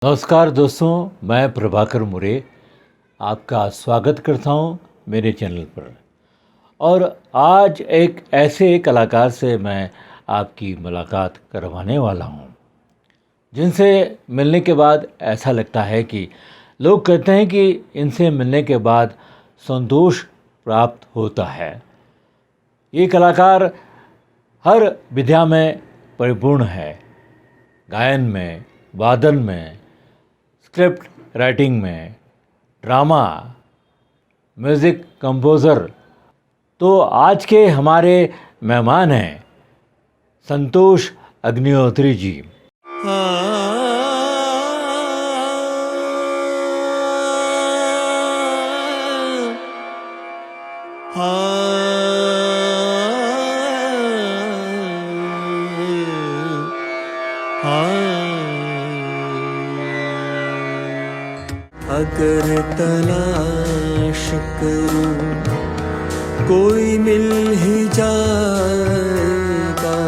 नमस्कार दोस्तों, मैं प्रभाकर मुरे आपका स्वागत करता हूं मेरे चैनल पर। और आज एक ऐसे कलाकार से मैं आपकी मुलाकात करवाने वाला हूं जिनसे मिलने के बाद ऐसा लगता है कि लोग कहते हैं कि इनसे मिलने के बाद संतोष प्राप्त होता है। ये कलाकार हर विधा में परिपूर्ण है, गायन में, वादन में, स्क्रिप्ट राइटिंग में, ड्रामा, म्यूज़िक कंपोज़र। तो आज के हमारे मेहमान हैं संतोष अग्निहोत्री जी। अगर तलाश करूं कोई मिल ही जाएगा,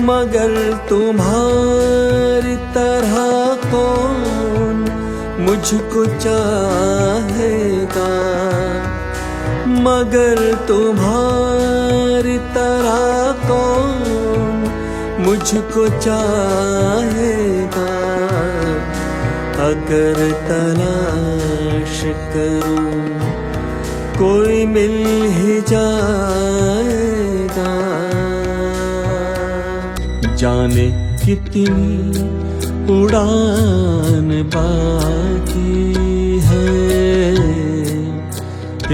मगर तुम्हारी तरह कौन मुझको चाहेगा, मगर तुम्हारी तरह कौन मुझको चाहेगा। अगर तलाश करूं कोई मिल ही जाएगा। जाने कितनी उड़ान बाकी है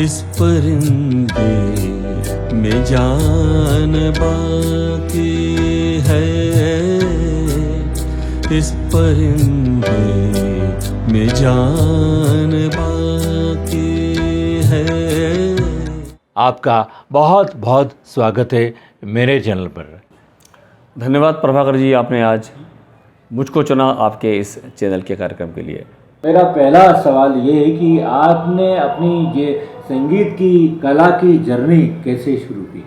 इस परिंदे में, जान बाकी है इस परिंदे में, जान बाकी है। आपका बहुत बहुत स्वागत है मेरे चैनल पर। धन्यवाद प्रभाकर जी, आपने आज मुझको चुना आपके इस चैनल के कार्यक्रम के लिए। मेरा पहला सवाल ये है कि आपने अपनी ये संगीत की कला की जर्नी कैसे शुरू की?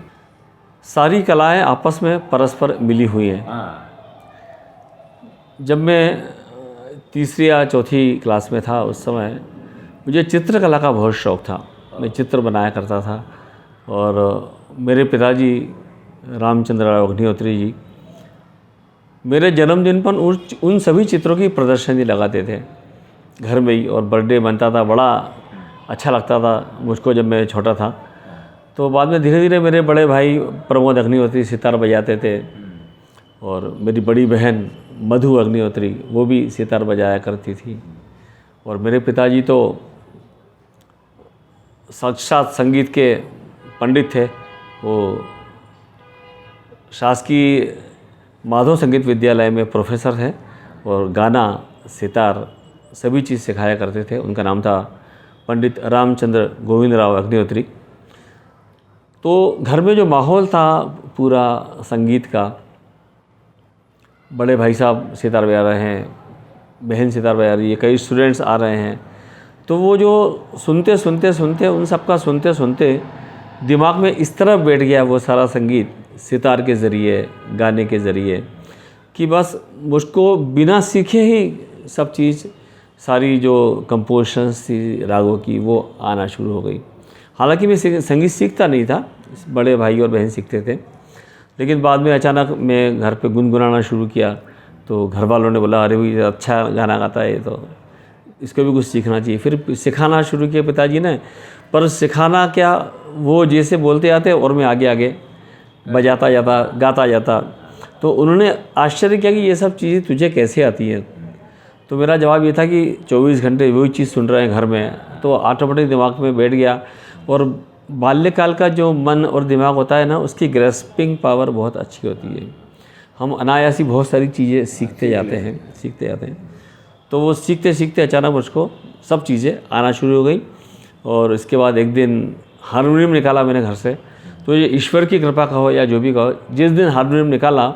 सारी कलाएं आपस में परस्पर मिली हुई हैं। हाँ। जब मैं तीसरी या चौथी क्लास में था उस समय मुझे चित्रकला का बहुत शौक़ था। मैं चित्र बनाया करता था और मेरे पिताजी रामचंद्र राव अग्निहोत्री जी मेरे जन्मदिन पर उन सभी चित्रों की प्रदर्शनी लगाते थे घर में ही, और बर्थडे बनता था, बड़ा अच्छा लगता था मुझको जब मैं छोटा था। तो बाद में धीरे धीरे मेरे बड़े भाई प्रमोद अग्निहोत्री सितार बजाते थे, और मेरी बड़ी बहन मधु अग्निहोत्री वो भी सितार बजाया करती थी, और मेरे पिताजी तो साक्षात संगीत के पंडित थे। वो शासकीय माधव संगीत विद्यालय में प्रोफेसर थे और गाना, सितार सभी चीज़ सिखाया करते थे। उनका नाम था पंडित रामचंद्र गोविंद राव अग्निहोत्री। तो घर में जो माहौल था पूरा संगीत का, बड़े भाई साहब सितार बजा रहे हैं, बहन सितार बजा रही है, कई स्टूडेंट्स आ रहे हैं, तो वो जो सुनते सुनते उन सब का सुनते दिमाग में इस तरह बैठ गया वो सारा संगीत सितार के ज़रिए, गाने के ज़रिए, कि बस मुझको बिना सीखे ही सब चीज़, सारी जो कंपोजिशंस थी रागों की, वो आना शुरू हो गई। हालांकि मैं संगीत सीखता नहीं था, बड़े भाई और बहन सीखते थे, लेकिन बाद में अचानक मैं घर पे गुनगुनाना शुरू किया तो घर वालों ने बोला, अरे भाई अच्छा गाना गाता है, तो इसको भी कुछ सीखना चाहिए। फिर सिखाना शुरू किया पिताजी ने, पर सिखाना क्या, वो जैसे बोलते आते और मैं आगे आगे बजाता जाता, गाता जाता। तो उन्होंने आश्चर्य किया कि ये सब चीज़ें तुझे कैसे आती हैं। तो मेरा जवाब ये था कि 24 घंटे वही चीज़ सुन रहे हैं घर में, तो ऑटोमेटिक दिमाग में बैठ गया। और बाल्यकाल का जो मन और दिमाग होता है ना, उसकी ग्रेस्पिंग पावर बहुत अच्छी होती है। हम अनायास ही बहुत सारी चीज़ें सीखते जाते हैं। तो वो सीखते सीखते अचानक मुझको सब चीज़ें आना शुरू हो गई। और इसके बाद एक दिन हारमोनियम निकाला मैंने घर से। तो ये ईश्वर की कृपा कहो या जो भी कहो, जिस दिन हारमोनियम निकाला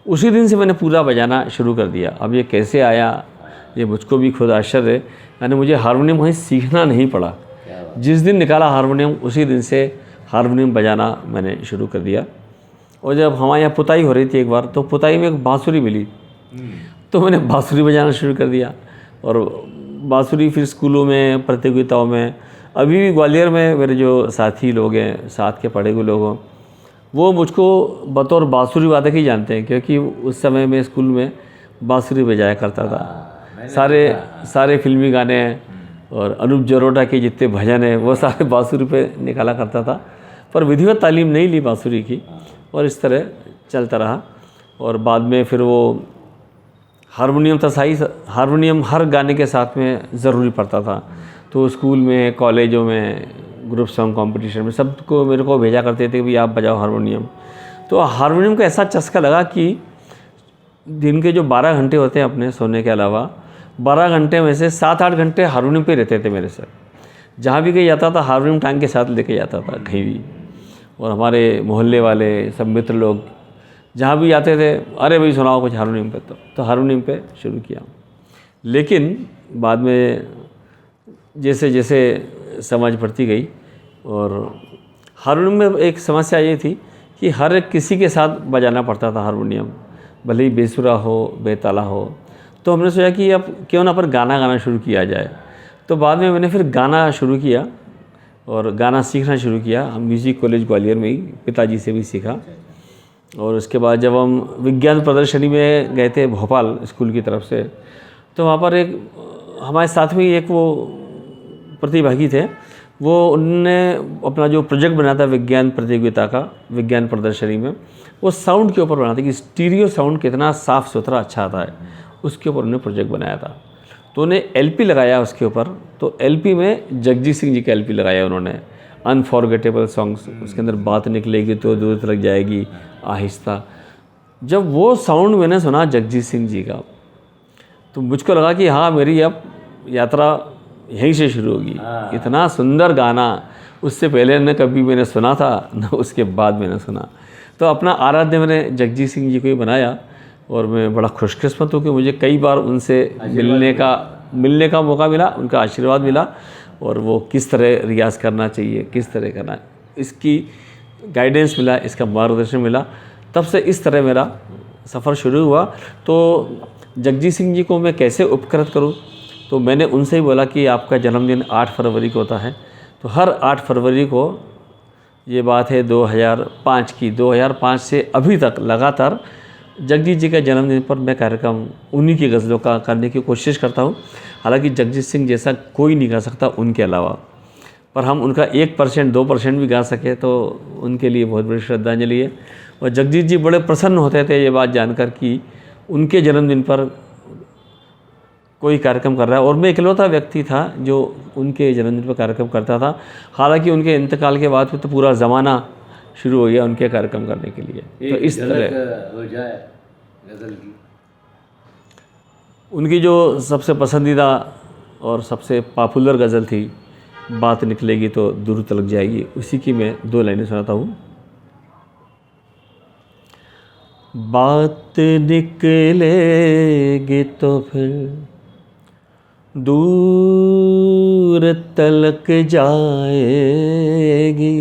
उसी दिन से मैंने पूरा बजाना शुरू कर दिया। अब ये कैसे आया, ये मुझको भी खुद आश्चर्य है। यानी मुझे हारमोनियम कहीं सीखना नहीं पड़ा, जिस दिन निकाला हारमोनियम उसी दिन से हारमोनियम बजाना मैंने शुरू कर दिया। और जब हमारे यहाँ पुताई हो रही थी एक बार, तो पुताई में एक बांसुरी मिली, तो मैंने बांसुरी बजाना शुरू कर दिया। और बांसुरी फिर स्कूलों में, प्रतियोगिताओं में, अभी भी ग्वालियर में मेरे जो साथी लोग हैं, साथ के पढ़े हुए लोग हैं, वो मुझको बतौर बांसुरी वादक ही जानते हैं, क्योंकि उस समय मैं स्कूल में बांसुरी बजाया करता था। सारे फिल्मी गाने और अनूप जलोटा के जितने भजन हैं वो सारे बांसुरी पे निकाला करता था, पर विधिवत तालीम नहीं ली बांसुरी की, और इस तरह चलता रहा। और बाद में फिर वो हारमोनियम था, हारमोनियम हर गाने के साथ में ज़रूरी पड़ता था। तो स्कूल में, कॉलेजों में, ग्रुप सॉन्ग कंपटीशन में सबको मेरे को भेजा करते थे कि भाई आप बजाओ हारमोनियम। तो हारमोनियम का ऐसा चस्का लगा कि दिन के जो 12 घंटे होते हैं अपने सोने के अलावा, 12 घंटे में से 7-8 घंटे हारमोनियम पे रहते थे मेरे सर। जहाँ भी कहीं जाता था हारमोनियम टांग के साथ लेके जाता था कहीं भी। और हमारे मोहल्ले वाले सब मित्र लोग जहाँ भी आते थे, अरे भाई सुनाओ कुछ हारमोनियम पे, तो हारमोनियम पे शुरू किया। लेकिन बाद में जैसे जैसे समझ बढ़ती गई, और हारमोनियम में एक समस्या ये थी कि हर एक किसी के साथ बजाना पड़ता था हारमोनियम, भले ही बेसुरा हो, बेताला हो। तो हमने सोचा कि अब क्यों ना पर गाना गाना शुरू किया जाए। तो बाद में मैंने फिर गाना शुरू किया और गाना सीखना शुरू किया। हम म्यूज़िक कॉलेज ग्वालियर में ही पिताजी से भी सीखा। और उसके बाद जब हम विज्ञान प्रदर्शनी में गए थे भोपाल स्कूल की तरफ से, तो वहाँ पर एक हमारे साथ में एक वो प्रतिभागी थे, वो उनने अपना जो प्रोजेक्ट बनाया था विज्ञान प्रतियोगिता का, विज्ञान प्रदर्शनी में, वो साउंड के ऊपर बना था कि स्टीरियो साउंड कितना साफ़ सुथरा अच्छा आता है, उसके ऊपर उन्होंने प्रोजेक्ट बनाया था। तो उन्हें एलपी लगाया उसके ऊपर। तो एलपी में जगजीत सिंह जी का एलपी लगाया उन्होंने, अनफॉरगेटेबल सॉन्ग्स। उसके अंदर बात निकलेगी तो दूर तक जाएगी, आहिस्ता। जब वो साउंड मैंने सुना जगजीत सिंह जी का, तो मुझको लगा कि हाँ, मेरी अब यात्रा यहीं से शुरू होगी। इतना सुंदर गाना उससे पहले न कभी मैंने सुना था, न उसके बाद मैंने सुना। तो अपना आराध्य मैंने जगजीत सिंह जी को ही बनाया। और मैं बड़ा खुशकिस्मत हूँ कि मुझे कई बार उनसे मिलने का मौका मिला, उनका आशीर्वाद मिला। और वो किस तरह रियाज़ करना चाहिए, किस तरह करना, इसकी गाइडेंस मिला, इसका मार्गदर्शन मिला। तब से इस तरह मेरा सफ़र शुरू हुआ। तो जगजीत सिंह जी को मैं कैसे उपकृत करूं, तो मैंने उनसे ही बोला कि आपका जन्मदिन 8 फरवरी को होता है, तो हर 8 फरवरी को, ये बात है 2005 की, 2005 से अभी तक लगातार जगजीत जी का जन्मदिन पर मैं कार्यक्रम उन्हीं की गज़लों का करने की कोशिश करता हूँ। हालांकि जगजीत सिंह जैसा कोई नहीं गा सकता उनके अलावा, पर हम उनका 1%, 2% भी गा सके तो उनके लिए बहुत बड़ी श्रद्धांजलि है। और जगजीत जी बड़े प्रसन्न होते थे ये बात जानकर कि उनके जन्मदिन पर कोई कार्यक्रम कर रहा है। और मैं इकलौता व्यक्ति था जो उनके जन्मदिन पर कार्यक्रम करता था। हालांकि उनके इंतकाल के बाद तो पूरा ज़माना शुरू हो गया उनके कार्यक्रम करने के लिए। तो इस तरह हो जाए गज़ल की। उनकी जो सबसे पसंदीदा और सबसे पॉपुलर गज़ल थी, बात निकलेगी तो दूर तलक जाएगी, उसी की मैं 2 लाइनें सुनाता हूँ। बात निकलेगी तो फिर दूर तलक जाएगी,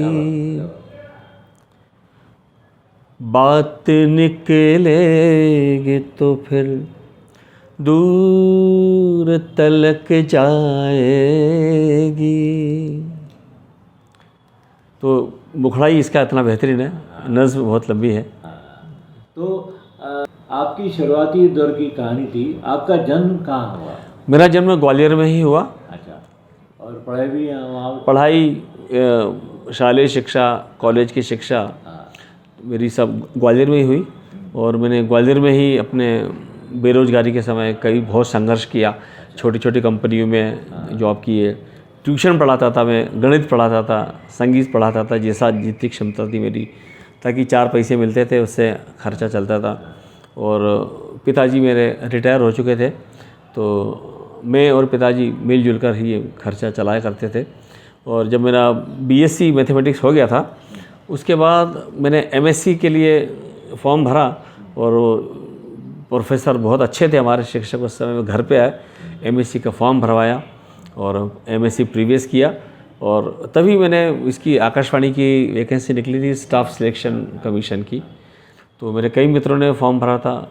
बात निकलेगी तो फिर दूर तलक जाएगी। तो मुखड़ाई इसका इतना बेहतरीन है, नज़्म बहुत लंबी है। तो आपकी शुरुआती दौर की कहानी थी, आपका जन्म कहाँ हुआ? मेरा जन्म ग्वालियर में ही हुआ। अच्छा, और पढ़ाई भी वहाँ? पढ़ाई, शालेय शिक्षा, कॉलेज की शिक्षा मेरी सब ग्वालियर में ही हुई। और मैंने ग्वालियर में ही अपने बेरोज़गारी के समय बहुत संघर्ष किया, छोटी छोटी कंपनियों में जॉब किए, ट्यूशन पढ़ाता था मैं, गणित पढ़ाता था, संगीत पढ़ाता था, जैसा जितनी क्षमता थी मेरी, ताकि 4 पैसे मिलते थे उससे खर्चा चलता था। और पिताजी मेरे रिटायर हो चुके थे, तो मैं और पिताजी मिलजुल कर ही ये खर्चा चलाया करते थे। और जब मेरा बीएससी मैथमेटिक्स हो गया था, उसके बाद मैंने एमएससी के लिए फॉर्म भरा। और प्रोफेसर बहुत अच्छे थे हमारे शिक्षक, उस समय मैं घर पे आए, एमएससी का फॉर्म भरवाया और एमएससी प्रीवियस किया। और तभी मैंने इसकी आकाशवाणी की वैकेंसी निकली थी, स्टाफ सिलेक्शन कमीशन की। तो मेरे कई मित्रों ने फॉर्म भरा था,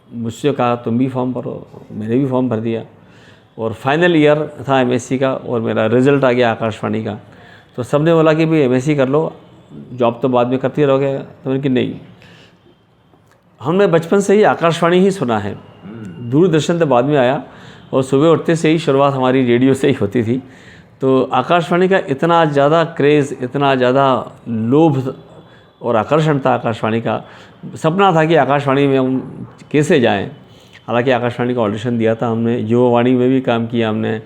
मुझसे कहा तुम भी फॉर्म भरो, मैंने भी फॉर्म भर दिया। और फाइनल ईयर था एमएससी का और मेरा रिज़ल्ट आ गया आकाशवाणी का। तो सब ने बोला कि भाई एमएससी कर लो, जॉब तो बाद में करते रहोगे। तो मैंने कि नहीं, हमने बचपन से ही आकाशवाणी ही सुना है, दूरदर्शन तो बाद में आया। और सुबह उठते से ही शुरुआत हमारी रेडियो से ही होती थी। तो आकाशवाणी का इतना ज़्यादा क्रेज़, इतना ज़्यादा लोभ और आकर्षण था आकाशवाणी का। सपना था कि आकाशवाणी में हम कैसे जाएं। हालांकि आकाशवाणी का ऑडिशन दिया था हमने, युवावाणी में भी काम किया हमने,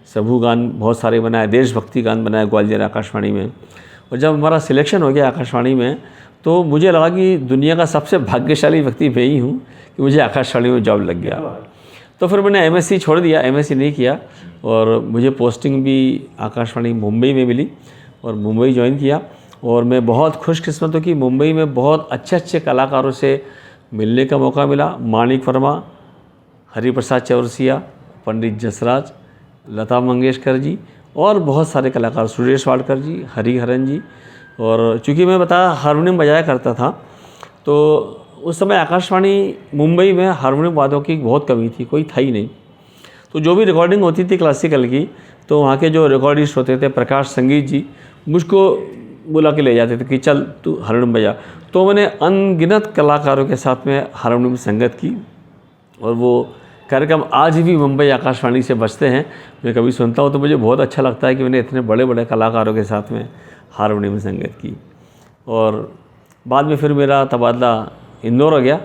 सबू गान बहुत सारे बनाए, देशभक्ति गान बनाए ग्वालियर आकाशवाणी में। और जब हमारा सिलेक्शन हो गया आकाशवाणी में तो मुझे लगा कि दुनिया का सबसे भाग्यशाली व्यक्ति मैं ही हूँ कि मुझे आकाशवाणी में जॉब लग गया। तो फिर मैंने एमएससी छोड़ दिया, एमएससी नहीं किया और मुझे पोस्टिंग भी आकाशवाणी मुंबई में मिली और मुंबई ज्वाइन किया। और मैं बहुत खुशकिस्मत हूँ कि मुंबई में बहुत अच्छे अच्छे कलाकारों से मिलने का मौका मिला। माणिक वर्मा, हरिप्रसाद चौरसिया, पंडित जसराज, लता मंगेशकर जी और बहुत सारे कलाकार, सुरेश वाडकर जी, हरिहरन जी। और चूँकि मैं बताया हारमोनियम बजाया करता था, तो उस समय आकाशवाणी मुंबई में हारमोनियम वादकों की बहुत कमी थी, कोई था ही नहीं। तो जो भी रिकॉर्डिंग होती थी क्लासिकल की, तो वहाँ के जो रिकॉर्डिस्ट होते थे प्रकाश संगीत जी, मुझको बुला के ले जाते थे कि चल तू हारमोनियम बजा। तो मैंने अनगिनत कलाकारों के साथ में हारमोनियम संगत की और वो कार्यक्रम आज भी मुंबई आकाशवाणी से बजते हैं। मैं कभी सुनता हूँ तो मुझे बहुत अच्छा लगता है कि मैंने इतने बड़े बड़े कलाकारों के साथ में हारमोनियम संगत की। और बाद में फिर मेरा तबादला इंदौर हो गया,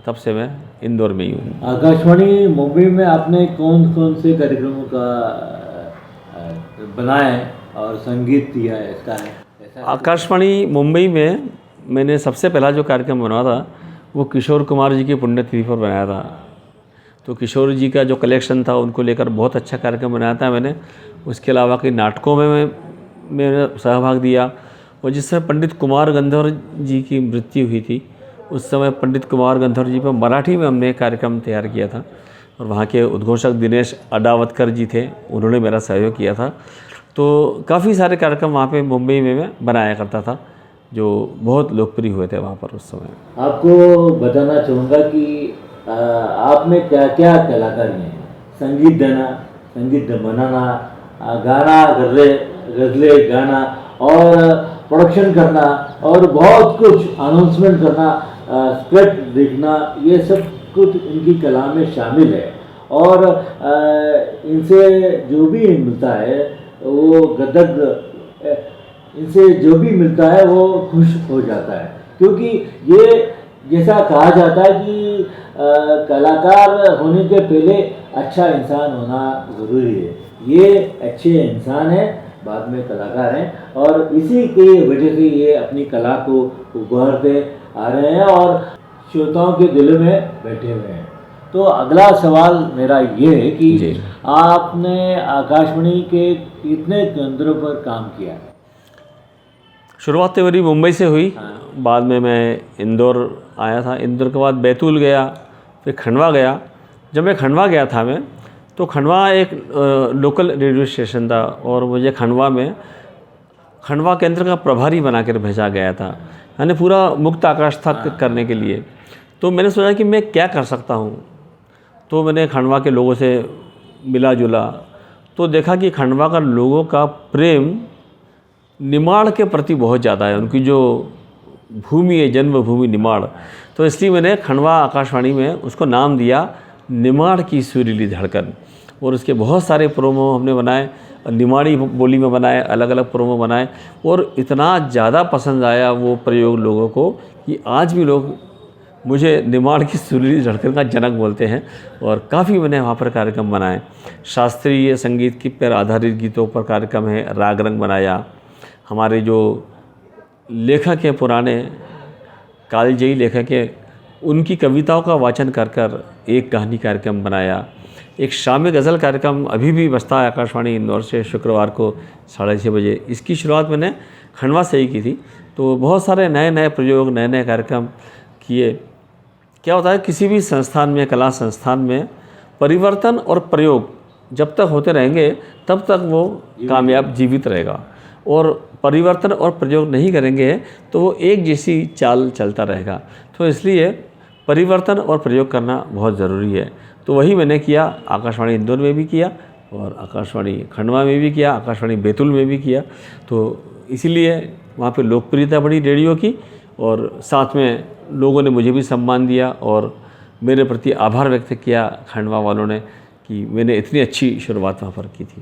तब से मैं इंदौर में ही हूँ। आकाशवाणी मुंबई में आपने कौन कौन से कार्यक्रमों का बनाया है और संगीत दिया है इसका है? आकाशवाणी मुंबई में मैंने सबसे पहला जो कार्यक्रम बनाया था वो किशोर कुमार जी की पुण्यतिथि पर बनाया था। तो किशोर जी का जो कलेक्शन था उनको लेकर बहुत अच्छा कार्यक्रम बनाया था मैंने। उसके अलावा कई नाटकों में मैंने सहभाग दिया। और जिस समय पंडित कुमार गंधर्व जी की मृत्यु हुई थी, उस समय पंडित कुमार गंधर्व जी पर मराठी में हमने एक कार्यक्रम तैयार किया था और वहाँ के उद्घोषक दिनेश अडावतकर जी थे, उन्होंने मेरा सहयोग किया था। तो काफ़ी सारे कार्यक्रम वहाँ पे मुंबई में मैं बनाया करता था जो बहुत लोकप्रिय हुए थे वहाँ पर उस समय। आपको बताना चाहूँगा कि आप में क्या क्या कलाकारी हैं? संगीत देना, संगीत बनाना, गाना गज़लें गाना और प्रोडक्शन करना और बहुत कुछ अनाउंसमेंट करना, स्क्रिप्ट लिखना, ये सब कुछ इनकी कला में शामिल है। और इनसे जो भी मिलता है वो इनसे जो भी मिलता है वो खुश हो जाता है, क्योंकि ये जैसा कहा जाता है कि कलाकार होने के पहले अच्छा इंसान होना ज़रूरी है। ये अच्छे इंसान हैं, बाद में कलाकार हैं और इसी की वजह से ये अपनी कला को उभारते आ रहे हैं और श्रोताओं के दिल में बैठे हुए हैं। तो अगला सवाल मेरा ये है कि आपने आकाशवाणी के कितने केंद्रों पर काम किया? शुरुआत तो मेरी मुंबई से हुई। बाद में मैं इंदौर आया था, इंदौर के बाद बैतूल गया, फिर खंडवा गया। जब मैं खंडवा गया था तो खंडवा एक लोकल रेडियो स्टेशन था और मुझे खंडवा केंद्र का प्रभारी बना कर भेजा गया था, यानी पूरा मुक्त आकाश था करने के लिए। तो मैंने सोचा कि मैं क्या कर सकता हूँ। तो मैंने खंडवा के लोगों से मिला जुला तो देखा कि खंडवा का लोगों का प्रेम निमाड़ के प्रति बहुत ज़्यादा है। उनकी जो भूमि है, जन्मभूमि निमाड़, तो इसलिए मैंने खंडवा आकाशवाणी में उसको नाम दिया निमाड़ की सुरीली धड़कन। और उसके बहुत सारे प्रोमो हमने बनाए, निमाड़ी बोली में बनाए, अलग अलग प्रोमो बनाए और इतना ज़्यादा पसंद आया वो प्रयोग लोगों को कि आज भी लोग मुझे निमाड़ की सुरीली धड़कन का जनक बोलते हैं। और काफ़ी मैंने वहाँ पर कार्यक्रम बनाए। शास्त्रीय संगीत की पर आधारित गीतों पर कार्यक्रम है, राग रंग बनाया। हमारे जो लेखक हैं पुराने कालजयी लेखक हैं, उनकी कविताओं का वाचन कर कर एक कहानी कार्यक्रम बनाया। एक शामी गज़ल कार्यक्रम अभी भी बजता है आकाशवाणी इंदौर से शुक्रवार को 6:30 बजे। इसकी शुरुआत मैंने खंडवा से ही की थी। तो बहुत सारे नए नए प्रयोग, नए नए कार्यक्रम किए। क्या होता है किसी भी संस्थान में, कला संस्थान में परिवर्तन और प्रयोग जब तक होते रहेंगे तब तक वो कामयाब जीवित रहेगा। और परिवर्तन और प्रयोग नहीं करेंगे तो वो एक जैसी चाल चलता रहेगा। तो इसलिए परिवर्तन और प्रयोग करना बहुत ज़रूरी है। तो वही मैंने किया, आकाशवाणी इंदौर में भी किया और आकाशवाणी खंडवा में भी किया, आकाशवाणी बैतूल में भी किया। तो इसीलिए वहाँ पे लोकप्रियता बढ़ी रेडियो की, और साथ में लोगों ने मुझे भी सम्मान दिया और मेरे प्रति आभार व्यक्त किया खंडवा वालों ने कि मैंने इतनी अच्छी शुरुआत वहाँ पर की थी।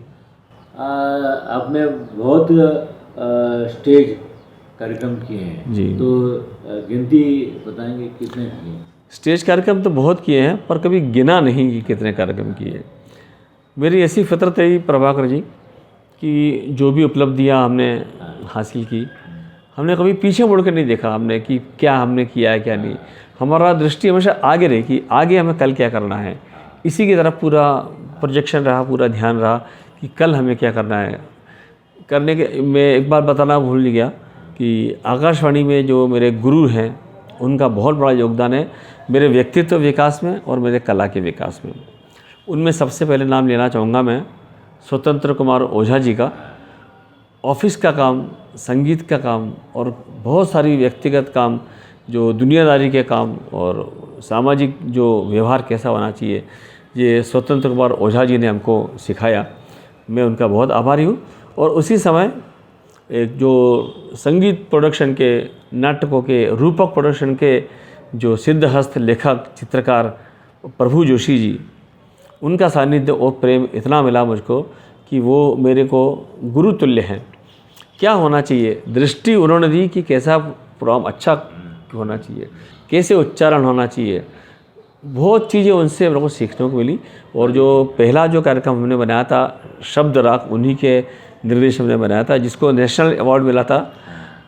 आपने बहुत स्टेज कार्यक्रम किए हैं जी। तो गिनती बताएंगे कितने किए? स्टेज कार्यक्रम तो बहुत किए हैं, पर कभी गिना नहीं कि कितने कार्यक्रम किए। मेरी ऐसी फितरत है प्रभाकर जी कि जो भी उपलब्धियां हमने हासिल की, हमने कभी पीछे मुड़ कर नहीं देखा हमने कि क्या हमने किया है क्या नहीं। हमारा दृष्टि हमेशा आगे रही कि आगे हमें कल क्या करना है, इसी की तरफ पूरा प्रोजेक्शन रहा, पूरा ध्यान रहा कि कल हमें क्या करना है। करने के मैं एक बार बताना भूल गया कि आकाशवाणी में जो मेरे गुरु हैं उनका बहुत बड़ा योगदान है मेरे व्यक्तित्व विकास में और मेरे कला के विकास में। उनमें सबसे पहले नाम लेना चाहूँगा मैं स्वतंत्र कुमार ओझा जी का। ऑफिस का काम, संगीत का काम और बहुत सारी व्यक्तिगत काम, जो दुनियादारी के काम और सामाजिक जो व्यवहार कैसा होना चाहिए, ये स्वतंत्र कुमार ओझा जी ने हमको सिखाया। मैं उनका बहुत आभारी हूँ। और उसी समय एक जो संगीत प्रोडक्शन के, नाटकों के, रूपक प्रोडक्शन के जो सिद्धहस्त लेखक चित्रकार प्रभु जोशी जी, उनका सानिध्य और प्रेम इतना मिला मुझको कि वो मेरे को गुरु तुल्य हैं। क्या होना चाहिए, दृष्टि उन्होंने दी कि कैसा प्रोग्राम अच्छा होना चाहिए, कैसे उच्चारण होना चाहिए। बहुत चीज़ें उनसे मेरे को सीखने को मिली। और जो पहला जो कार्यक्रम हमने बनाया था शब्द राग, उन्हीं के निर्देश हमने बनाया था, जिसको नेशनल अवार्ड मिला था,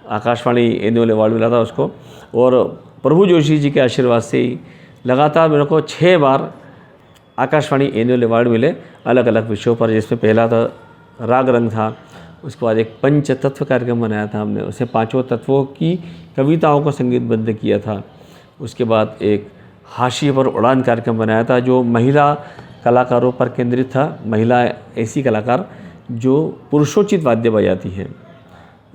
आकाशवाणी एनुअल अवार्ड मिला था उसको। और प्रभु जोशी जी के आशीर्वाद से ही लगातार मेरे को 6 बार आकाशवाणी एनुअल अवार्ड मिले अलग अलग विषयों पर, जिसमें पहला था राग रंग था, उसके बाद एक पंच तत्व कार्यक्रम बनाया था हमने, उसे 5 तत्वों की कविताओं को संगीतबद्ध किया था। उसके बाद एक हाशिए पर उड़ान कार्यक्रम बनाया था जो महिला कलाकारों पर केंद्रित था। महिला ऐसी कलाकार जो पुरुषोचित वाद्य बजाती हैं।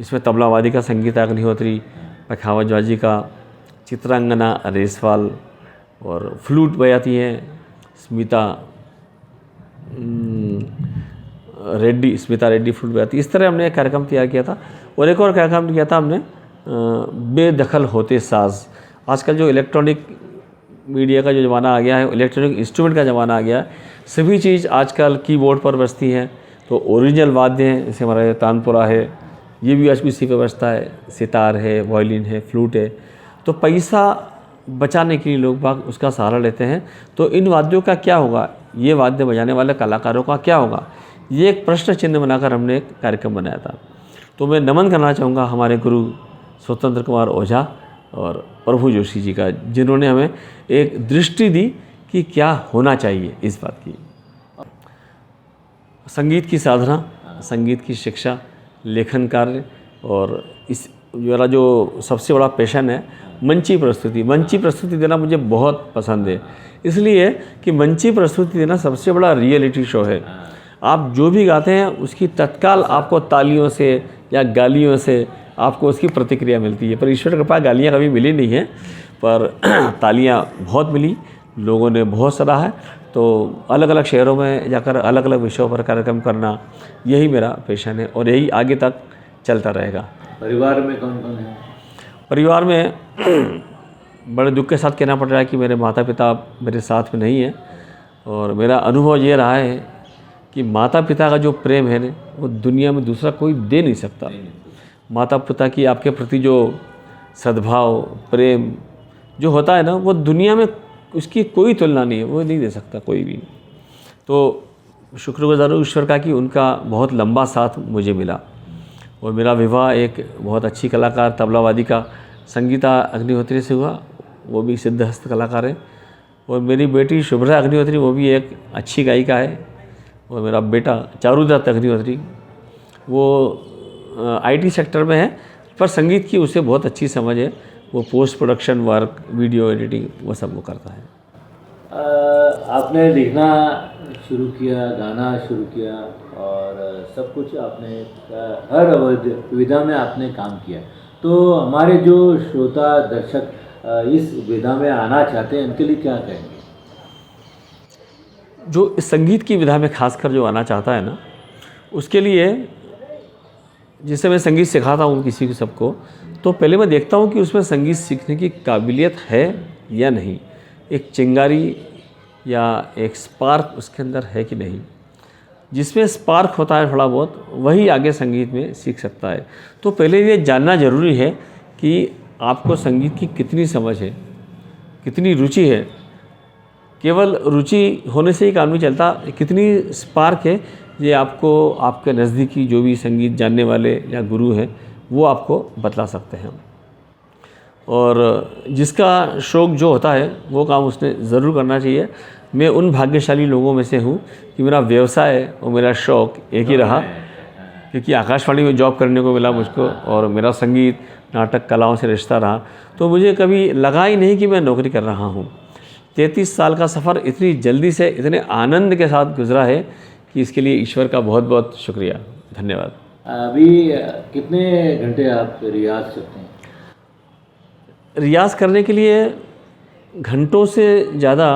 इसमें तबलावादी का संगीता अग्निहोत्री, पखावत ज्वाजी का, चित्रांगना रेसवाल और फ्लूट बजाती हैं स्मिता रेड्डी फ्लूट बजाती। इस तरह हमने एक कार्यक्रम तैयार किया था। और एक और कार्यक्रम किया था हमने बेदखल होते साज। आजकल जो इलेक्ट्रॉनिक मीडिया का जो ज़माना आ गया है, इलेक्ट्रॉनिक इंस्ट्रूमेंट का ज़माना आ गया है, सभी चीज़ आजकल कीबोर्ड पर बजती हैं। तो ओरिजिनल वाद्य हैं, जैसे हमारा तानपुरा है, ये भी आज भी इसी पे बजता है, सितार है, वायलिन है, फ्लूट है। तो पैसा बचाने के लिए लोग बाग उसका सहारा लेते हैं। तो इन वाद्यों का क्या होगा, ये वाद्य बजाने वाले कलाकारों का क्या होगा, ये एक प्रश्न चिन्ह बनाकर हमने एक कार्यक्रम बनाया था। तो मैं नमन करना चाहूँगा हमारे गुरु स्वतंत्र कुमार ओझा और प्रभु जोशी जी का, जिन्होंने हमें एक दृष्टि दी कि क्या होना चाहिए इस बात की। संगीत की साधना, संगीत की शिक्षा, लेखन कार्य, और इस मेरा जो सबसे बड़ा पैशन है मंची प्रस्तुति। मंची प्रस्तुति देना मुझे बहुत पसंद है, इसलिए कि मंची प्रस्तुति देना सबसे बड़ा रियलिटी शो है। आप जो भी गाते हैं उसकी तत्काल आपको तालियों से या गालियों से आपको उसकी प्रतिक्रिया मिलती है। पर ईश्वर कृपा गालियाँ कभी मिली नहीं है, पर तालियाँ बहुत मिली, लोगों ने बहुत सराहा है। तो अलग अलग शहरों में जाकर अलग अलग विषयों पर कार्यक्रम करना, यही मेरा पैशन है और यही आगे तक चलता रहेगा। परिवार में कौन कौन है? परिवार में बड़े दुख के साथ कहना पड़ रहा है कि मेरे माता पिता मेरे साथ में नहीं हैं। और मेरा अनुभव ये रहा है कि माता पिता का जो प्रेम है ना, वो दुनिया में दूसरा कोई दे नहीं सकता। माता पिता की आपके प्रति जो सद्भाव, प्रेम जो होता है ना, वो दुनिया में उसकी कोई तुलना नहीं है, वो नहीं दे सकता कोई भी। तो शुक्रगुजार हूँ ईश्वर का कि उनका बहुत लंबा साथ मुझे मिला। और मेरा विवाह एक बहुत अच्छी कलाकार तबलावादी का संगीता अग्निहोत्री से हुआ, वो भी सिद्धहस्त कलाकार है। और मेरी बेटी शुभ्रा अग्निहोत्री, वो भी एक अच्छी गायिका है। और मेरा बेटा चारुदत्त अग्निहोत्री, वो IT सेक्टर में है, पर संगीत की उसे बहुत अच्छी समझ है। वो post production work, video editing, वो सब वो करता है। आपने लिखना शुरू किया, गाना शुरू किया और सब कुछ आपने हर विधा में आपने काम किया। तो हमारे जो श्रोता दर्शक इस विधा में आना चाहते हैं उनके लिए क्या कहेंगे? जो इस संगीत की विधा में खासकर जो आना चाहता है ना, उसके लिए जैसे मैं संगीत सिखाता हूँ किसी को सबको, तो पहले मैं देखता हूँ कि उसमें संगीत सीखने की काबिलियत है या नहीं, एक चिंगारी या एक स्पार्क उसके अंदर है कि नहीं। जिसमें स्पार्क होता है थोड़ा बहुत, वही आगे संगीत में सीख सकता है। तो पहले ये जानना ज़रूरी है कि आपको संगीत की कितनी समझ है, कितनी रुचि है। केवल रुचि होने से ही काम नहीं चलता, कितनी स्पार्क है ये आपको आपके नज़दीकी जो भी संगीत जानने वाले या गुरु हैं वो आपको बतला सकते हैं। और जिसका शौक़ जो होता है वो काम उसने ज़रूर करना चाहिए। मैं उन भाग्यशाली लोगों में से हूँ कि मेरा व्यवसाय और मेरा शौक़ एक ही रहा, क्योंकि आकाशवाणी में जॉब करने को मिला मुझको और मेरा संगीत नाटक कलाओं से रिश्ता रहा। तो मुझे कभी लगा ही नहीं कि मैं नौकरी कर रहा हूँ। 33 साल का सफ़र इतनी जल्दी से इतने आनंद के साथ गुजरा है कि इसके लिए ईश्वर का बहुत बहुत शुक्रिया, धन्यवाद। अभी कितने घंटे आप रियाज़ करते हैं? रियाज़ करने के लिए घंटों से ज़्यादा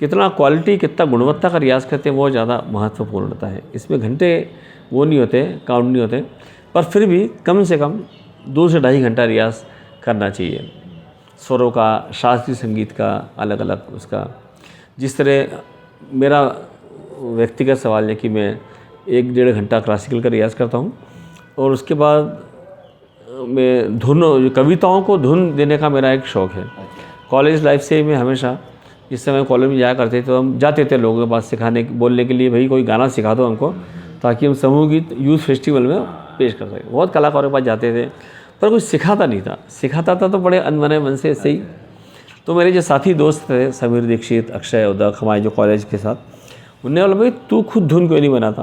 कितना क्वालिटी, कितना गुणवत्ता का रियाज़ करते हैं वो ज़्यादा महत्वपूर्ण होता है। इसमें घंटे वो नहीं होते, काउंट नहीं होते, पर फिर भी कम से कम 2 से ढाई घंटा रियाज़ करना चाहिए। स्वरों का, शास्त्रीय संगीत का अलग अलग उसका। जिस तरह मेरा व्यक्तिगत सवाल है कि मैं 1-1.5 घंटा क्लासिकल का रियाज़ करता हूँ और उसके बाद मैं धुन, कविताओं को धुन देने का मेरा एक शौक़ है। कॉलेज लाइफ से मैं हमेशा, जिस समय कॉलेज में जाया करते थे तो हम जाते थे लोगों के पास सिखाने, बोलने के लिए, भाई कोई गाना सिखा दो हमको, ताकि हम समूह गीत यूथ फेस्टिवल में पेश कर सकें। बहुत कलाकारों के पास जाते थे पर कुछ सिखाता नहीं था। सिखाता था तो बड़े अनबने मन से ऐसे ही। तो मेरे जो साथी दोस्त थे, समीर दीक्षित, अक्षय, उदक, हमारे जो कॉलेज के साथ, उनने बोला भाई तू खुद धुन क्यों नहीं बनाता।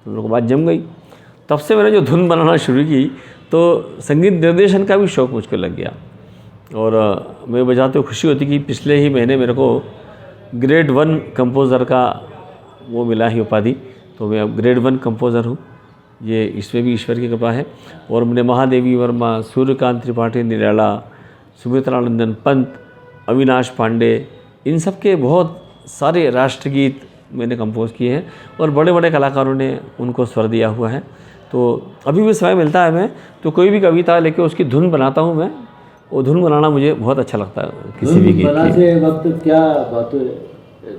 उन लोगों की बात जम गई। तब से मैंने जो धुन बनाना शुरू की तो संगीत निर्देशन का भी शौक़ मुझको लग गया। और मैं बजाते हुए खुशी होती कि पिछले ही महीने मेरे को ग्रेड 1 कंपोज़र का वो मिला ही उपाधि। तो मैं अब ग्रेड 1 कंपोज़र हूँ, ये इसमें भी ईश्वर की कृपा है। और मैंने महादेवी वर्मा, सूर्यकांत त्रिपाठी निराला, सुमित्रानंदन पंत, अविनाश पांडे, इन सब के बहुत सारे राष्ट्रगीत मैंने कंपोज़ किए हैं और बड़े बड़े कलाकारों ने उनको स्वर दिया हुआ है। तो अभी भी समय मिलता है मैं तो कोई भी कविता लेके उसकी धुन बनाता हूँ मैं। वो धुन बनाना मुझे बहुत अच्छा लगता है। किसी भी गीत बनाते वक्त क्या बात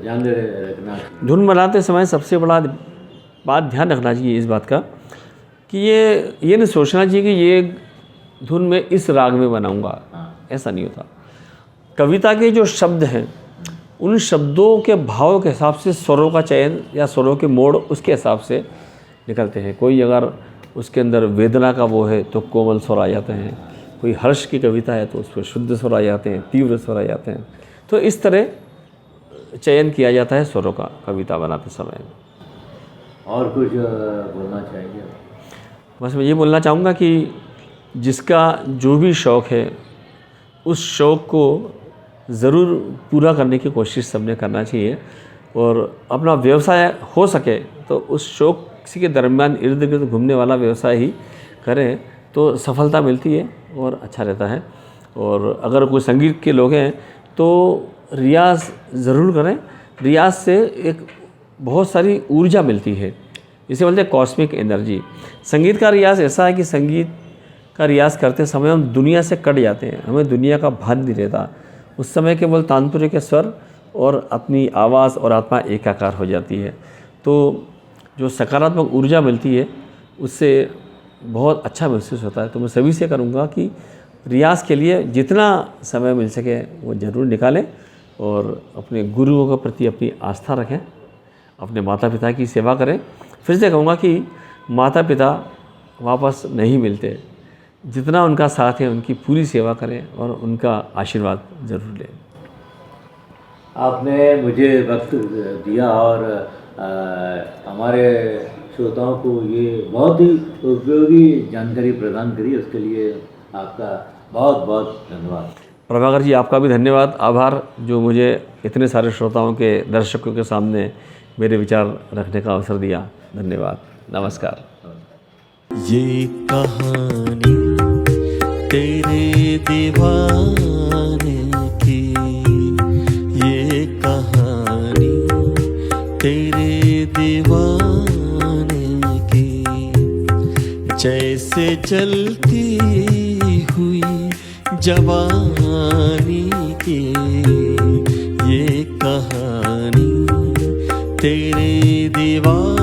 ध्यान रखना? धुन बनाते समय सबसे बड़ा बात ध्यान रखना चाहिए इस बात का कि ये नहीं सोचना चाहिए कि ये धुन में इस राग में बनाऊंगा, ऐसा नहीं होता। कविता के जो शब्द हैं उन शब्दों के भाव के हिसाब से स्वरों का चयन या स्वरों के मोड़ उसके हिसाब से निकलते हैं। कोई अगर उसके अंदर वेदना का वो है तो कोमल स्वर आ जाते हैं, कोई हर्ष की कविता है तो उस पर शुद्ध स्वर आ जाते हैं, तीव्र स्वर आ जाते हैं। तो इस तरह चयन किया जाता है स्वरों का कविता बनाते समय। और कुछ बोलना चाहेंगे? बस मैं ये बोलना चाहूँगा कि जिसका जो भी शौक़ है उस शौक़ को ज़रूर पूरा करने की कोशिश सबने करना चाहिए। और अपना व्यवसाय हो सके तो उस शौक़ के दरमियान इर्द गिर्द घूमने वाला व्यवसाय ही करें तो सफलता मिलती है और अच्छा रहता है। और अगर कोई संगीत के लोग हैं तो रियाज़ ज़रूर करें। रियाज़ से एक बहुत सारी ऊर्जा मिलती है, इसे बोलते हैं कॉस्मिक एनर्जी। संगीत का रियाज़ ऐसा है कि संगीत का रियाज़ करते समय हम दुनिया से कट जाते हैं, हमें दुनिया का भान नहीं रहता। उस समय केवल तानपुरे के स्वर और अपनी आवाज़ और आत्मा एकाकार हो जाती है। तो जो सकारात्मक ऊर्जा मिलती है उससे बहुत अच्छा महसूस होता है। तो मैं सभी से करूँगा कि रियाज़ के लिए जितना समय मिल सके वो ज़रूर निकालें और अपने गुरुओं के प्रति अपनी आस्था रखें, अपने माता पिता की सेवा करें। फिर से कहूँगा कि माता पिता वापस नहीं मिलते, जितना उनका साथ है उनकी पूरी सेवा करें और उनका आशीर्वाद ज़रूर लें। आपने मुझे वक्त दिया और हमारे श्रोताओं को ये बहुत ही उपयोगी जानकारी प्रदान करी, उसके लिए आपका बहुत बहुत धन्यवाद। प्रभाकर जी, आपका भी धन्यवाद, आभार, जो मुझे इतने सारे श्रोताओं के, दर्शकों के सामने मेरे विचार रखने का अवसर दिया। धन्यवाद, नमस्कार। ये कहानी तेरे दीवाने की ये कहानी तेरे दीवाने की। जैसे चलती हुई जवानी की ये कहानी तेरे दीवाने